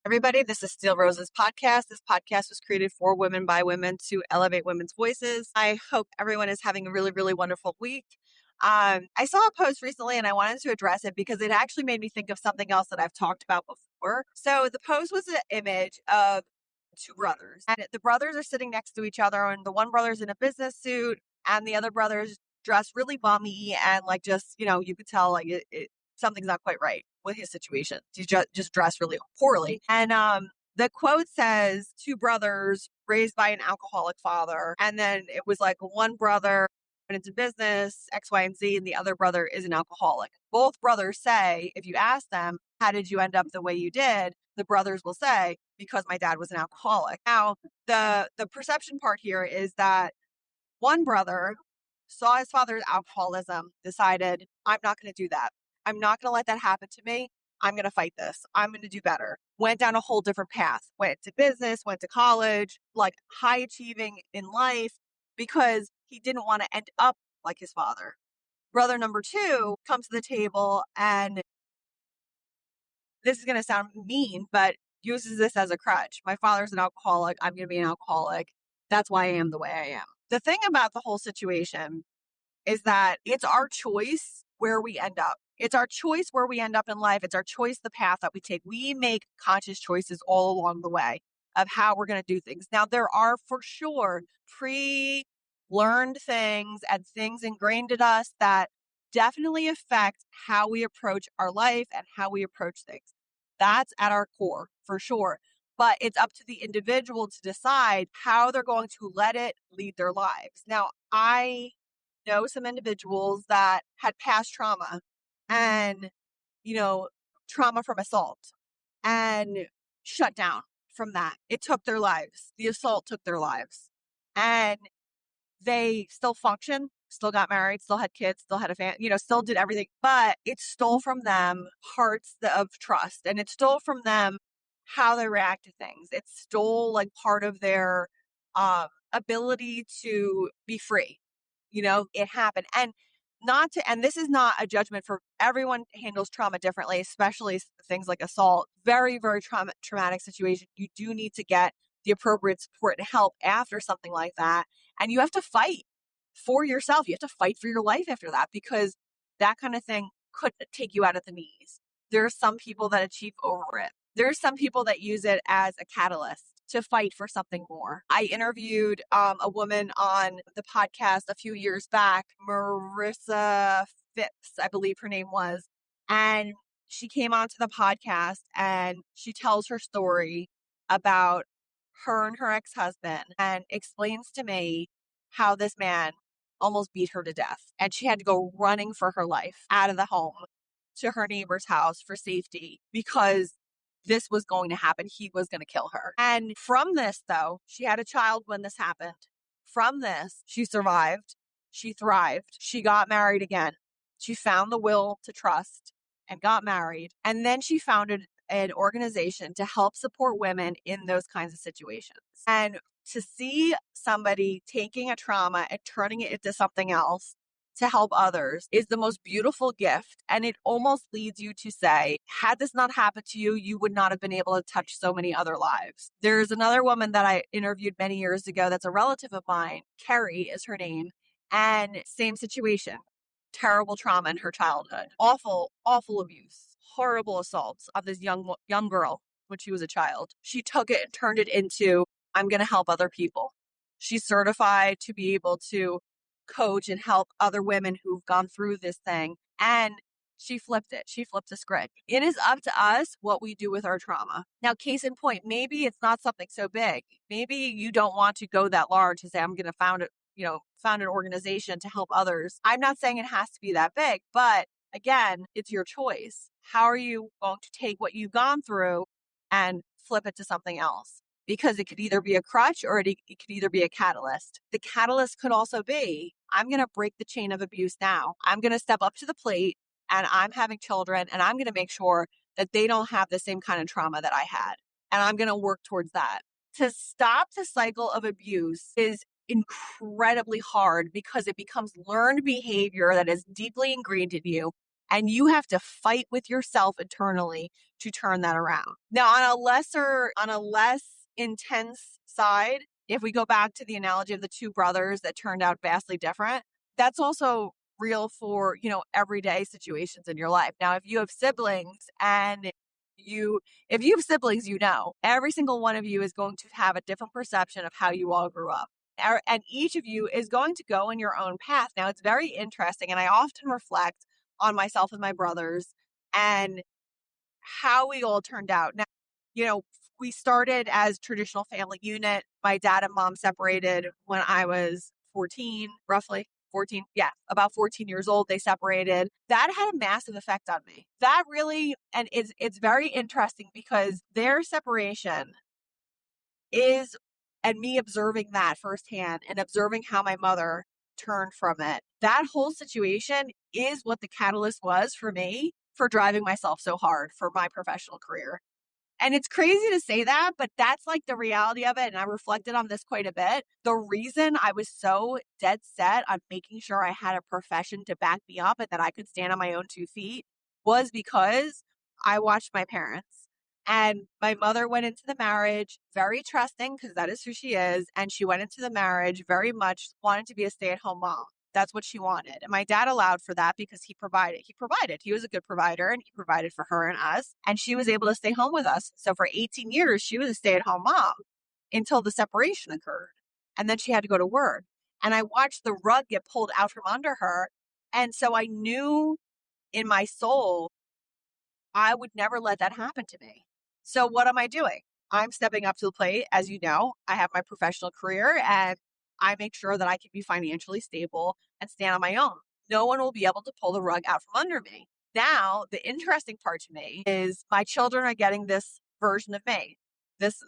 Everybody, this is Steel Rose's podcast. This podcast was created for women by women to elevate women's voices. I hope everyone is having a really, really wonderful week. I saw a post recently and I wanted to address it because it actually made me think of something else that I've talked about before. So the post was an image of two brothers, and the brothers are sitting next to each other, and the one brother's in a business suit, and the other brother's dressed really bummy, and like you could tell like something's not quite right with his situation. He's just dressed really poorly. And the quote says, two brothers raised by an alcoholic father. And then it was like one brother went into business, X, Y, and Z, and the other brother is an alcoholic. Both brothers say, if you ask them, how did you end up the way you did? The brothers will say, because my dad was an alcoholic. Now, the perception part here is that one brother saw his father's alcoholism, decided, I'm not going to do that. I'm not going to let that happen to me. I'm going to fight this. I'm going to do better. Went down a whole different path, went to business, went to college, like high achieving in life because he didn't want to end up like his father. Brother number two comes to the table, and this is going to sound mean, but uses this as a crutch. My father's an alcoholic. I'm going to be an alcoholic. That's why I am the way I am. The thing about the whole situation is that it's our choice where we end up. It's our choice where we end up in life. It's our choice, the path that we take. We make conscious choices all along the way of how we're going to do things. Now, there are for sure pre-learned things and things ingrained in us that definitely affect how we approach our life and how we approach things. That's at our core for sure. But it's up to the individual to decide how they're going to let it lead their lives. Now, I know some individuals that had past trauma and, trauma from assault and shut down from that. It took their lives. The assault took their lives. And they still function, still got married, still had kids, still had a family, still did everything. But it stole from them parts of trust, and it stole from them how they react to things. It stole like part of their ability to be free. It happened. And this is not a judgment, for everyone handles trauma differently, especially things like assault. Very, very traumatic situation. You do need to get the appropriate support and help after something like that. And you have to fight for yourself. You have to fight for your life after that, because that kind of thing could take you out at the knees. There are some people that achieve over it. There are some people that use it as a catalyst to fight for something more. I interviewed a woman on the podcast a few years back, Marissa Phipps, I believe her name was. And she came onto the podcast and she tells her story about her and her ex-husband and explains to me how this man almost beat her to death. And she had to go running for her life out of the home to her neighbor's house for safety because this was going to happen. He was going to kill her. And from this, though, she had a child when this happened. From this, she survived. She thrived. She got married again. She found the will to trust and got married. And then she founded an organization to help support women in those kinds of situations. And to see somebody taking a trauma and turning it into something else to help others is the most beautiful gift. And it almost leads you to say, had this not happened to you, you would not have been able to touch so many other lives. There's another woman that I interviewed many years ago that's a relative of mine. Carrie is her name. And same situation. Terrible trauma in her childhood. Awful, awful abuse. Horrible assaults on this young girl when she was a child. She took it and turned it into, I'm going to help other people. She's certified to be able to coach and help other women who've gone through this thing. And she flipped it. She flipped the script. It is up to us what we do with our trauma. Now, case in point, maybe it's not something so big. Maybe you don't want to go that large and say, I'm going to found an organization to help others. I'm not saying it has to be that big, but again, it's your choice. How are you going to take what you've gone through and flip it to something else? Because it could either be a crutch or it could either be a catalyst. The catalyst could also be, I'm going to break the chain of abuse now. I'm going to step up to the plate, and I'm having children, and I'm going to make sure that they don't have the same kind of trauma that I had. And I'm going to work towards that. To stop the cycle of abuse is incredibly hard because it becomes learned behavior that is deeply ingrained in you. And you have to fight with yourself internally to turn that around. Now, on a less intense side, if we go back to the analogy of the two brothers that turned out vastly different, that's also real for, everyday situations in your life. Now, if you have siblings and if you have siblings, every single one of you is going to have a different perception of how you all grew up. And each of you is going to go in your own path. Now, it's very interesting, and I often reflect on myself and my brothers and how we all turned out. Now, we started as traditional family unit. My dad and mom separated when I was 14, roughly 14. Yeah, about 14 years old, they separated. That had a massive effect on me. That really, and it's very interesting because their separation is, and me observing that firsthand and observing how my mother turned from it, that whole situation is what the catalyst was for me for driving myself so hard for my professional career. And it's crazy to say that, but that's like the reality of it. And I reflected on this quite a bit. The reason I was so dead set on making sure I had a profession to back me up and that I could stand on my own 2 feet was because I watched my parents. And my mother went into the marriage very trusting, because that is who she is. And she went into the marriage very much wanting to be a stay-at-home mom. That's what she wanted. And my dad allowed for that because he provided. He was a good provider, and he provided for her and us. And she was able to stay home with us. So for 18 years, she was a stay-at-home mom until the separation occurred. And then she had to go to work. And I watched the rug get pulled out from under her. And so I knew in my soul, I would never let that happen to me. So what am I doing? I'm stepping up to the plate. As you know, I have my professional career and I make sure that I can be financially stable and stand on my own. No one will be able to pull the rug out from under me. Now, the interesting part to me is my children are getting this version of me, this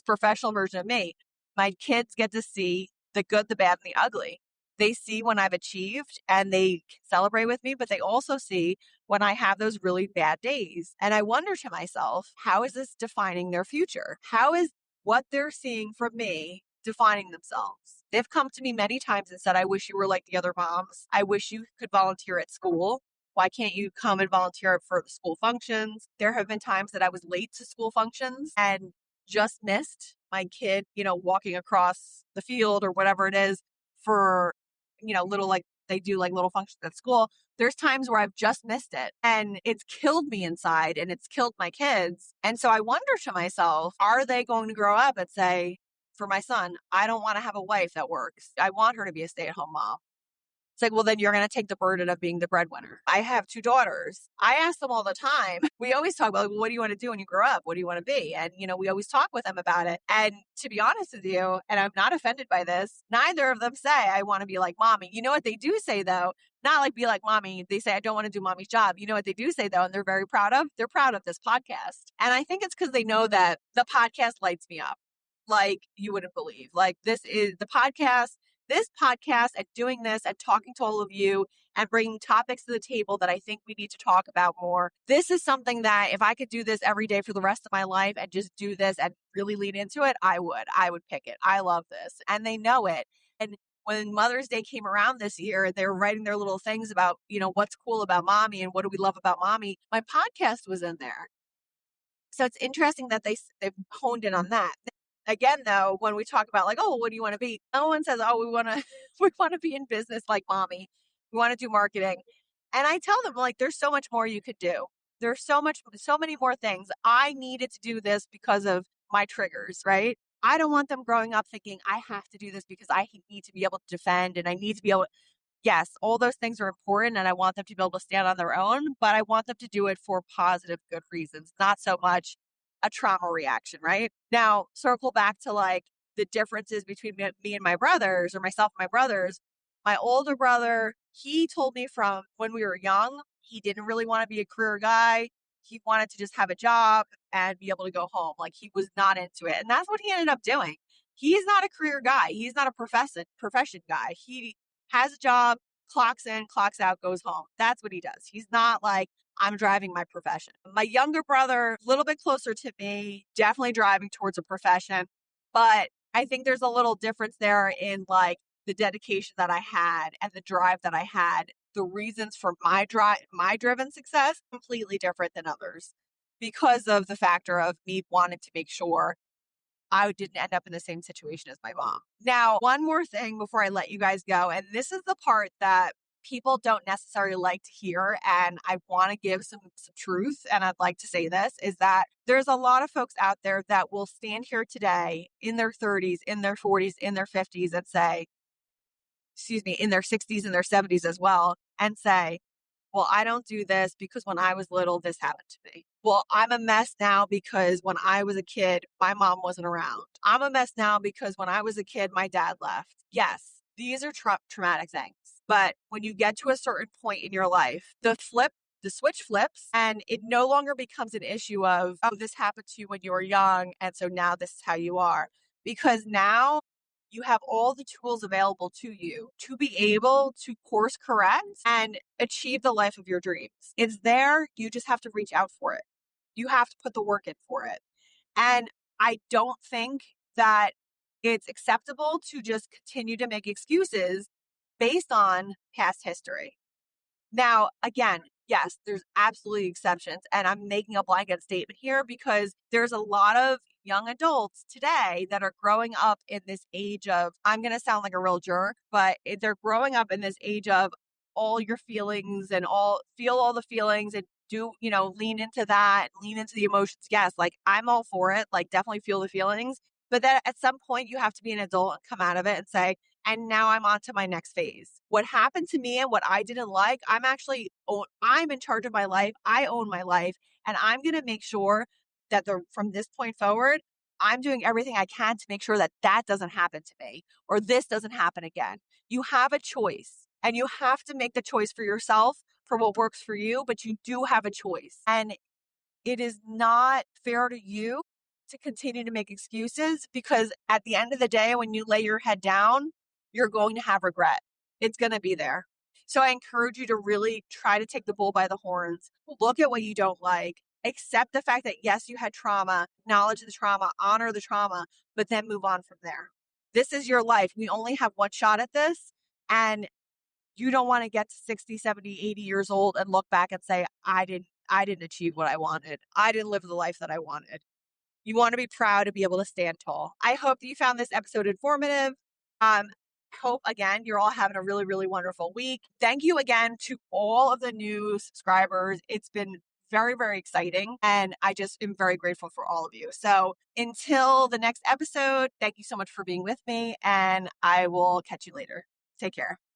professional version of me. My kids get to see the good, the bad, and the ugly. They see when I've achieved and they celebrate with me, but they also see when I have those really bad days. And I wonder to myself, how is this defining their future? How is what they're seeing from me defining themselves? They've come to me many times and said, I wish you were like the other moms. I wish you could volunteer at school. Why can't you come and volunteer for the school functions? There have been times that I was late to school functions and just missed my kid, walking across the field or whatever it is for, little, like they do like little functions at school. There's times where I've just missed it and it's killed me inside and it's killed my kids. And so I wonder to myself, are they going to grow up and say, for my son, I don't want to have a wife that works. I want her to be a stay-at-home mom. It's like, well, then you're going to take the burden of being the breadwinner. I have 2 daughters. I ask them all the time. We always talk about, well, what do you want to do when you grow up? What do you want to be? And, we always talk with them about it. And to be honest with you, and I'm not offended by this, neither of them say, I want to be like mommy. You know what they do say, though? Not like be like mommy. They say, I don't want to do mommy's job. You know what they do say, though, and they're very proud of? They're proud of this podcast. And I think it's because they know that the podcast lights me up like you wouldn't believe. Like this podcast and doing this and talking to all of you and bringing topics to the table that I think we need to talk about more. This is something that if I could do this every day for the rest of my life and just do this and really lean into it, I would pick it. I love this. And they know it. And when Mother's Day came around this year, they were writing their little things about, what's cool about mommy and what do we love about mommy. My podcast was in there. So it's interesting that they've honed in on that. Again, though, when we talk about like, oh, what do you want to be? No one says, oh, we want to we want to be in business like mommy. We want to do marketing. And I tell them like, there's so much more you could do. There's so many more things. I needed to do this because of my triggers, right? I don't want them growing up thinking I have to do this because I need to be able to defend and I need to be able to, yes, all those things are important and I want them to be able to stand on their own, but I want them to do it for positive, good reasons, not so much a trauma reaction, right? Now, circle back to like the differences between me and my brothers or myself and my brothers. My older brother, he told me from when we were young, he didn't really want to be a career guy. He wanted to just have a job and be able to go home. Like he was not into it. And that's what he ended up doing. He is not a career guy. He's not a profession guy. He has a job, clocks in, clocks out, goes home. That's what he does. He's not like, I'm driving my profession. My younger brother, a little bit closer to me, definitely driving towards a profession. But I think there's a little difference there in like the dedication that I had and the drive that I had the reasons for my driven success completely different than others because of the factor of me wanting to make sure I didn't end up in the same situation as my mom. Now, one more thing before I let you guys go, and this is the part that people don't necessarily like to hear, and I want to give some truth, and I'd like to say this, is that there's a lot of folks out there that will stand here today in their 30s, in their 40s, in their 50s and say, excuse me, in their 60s and their 70s as well, and say, well, I don't do this because when I was little, this happened to me. Well, I'm a mess now because when I was a kid, my mom wasn't around. I'm a mess now because when I was a kid, my dad left. Yes, these are traumatic things. But when you get to a certain point in your life, the switch flips and it no longer becomes an issue of, oh, this happened to you when you were young. And so now this is how you are. Because now you have all the tools available to you to be able to course correct and achieve the life of your dreams. It's there. You just have to reach out for it. You have to put the work in for it. And I don't think that it's acceptable to just continue to make excuses based on past history. Now, again, yes, there's absolutely exceptions. And I'm making a blanket statement here because there's a lot of young adults today that are growing up in this age of, I'm going to sound like a real jerk, but they're growing up in this age of all your feelings and feel all the feelings and do, lean into that, lean into the emotions. Yes, like I'm all for it. Like definitely feel the feelings. But then at some point you have to be an adult and come out of it and say, and now I'm on to my next phase. What happened to me and what I didn't like, I'm in charge of my life. I own my life. And I'm going to make sure that from this point forward, I'm doing everything I can to make sure that that doesn't happen to me or this doesn't happen again. You have a choice and you have to make the choice for yourself for what works for you, but you do have a choice. And it is not fair to you to continue to make excuses because at the end of the day, when you lay your head down, you're going to have regret. It's going to be there. So I encourage you to really try to take the bull by the horns, look at what you don't like, accept the fact that yes, you had trauma, acknowledge the trauma, honor the trauma, but then move on from there. This is your life. We only have one shot at this. And you don't want to get to 60, 70, 80 years old and look back and say, I didn't achieve what I wanted. I didn't live the life that I wanted. You want to be proud to be able to stand tall. I hope that you found this episode informative. Hope again, you're all having a really, really wonderful week. Thank you again to all of the new subscribers. It's been very, very exciting. And I just am very grateful for all of you. So until the next episode, thank you so much for being with me and I will catch you later. Take care.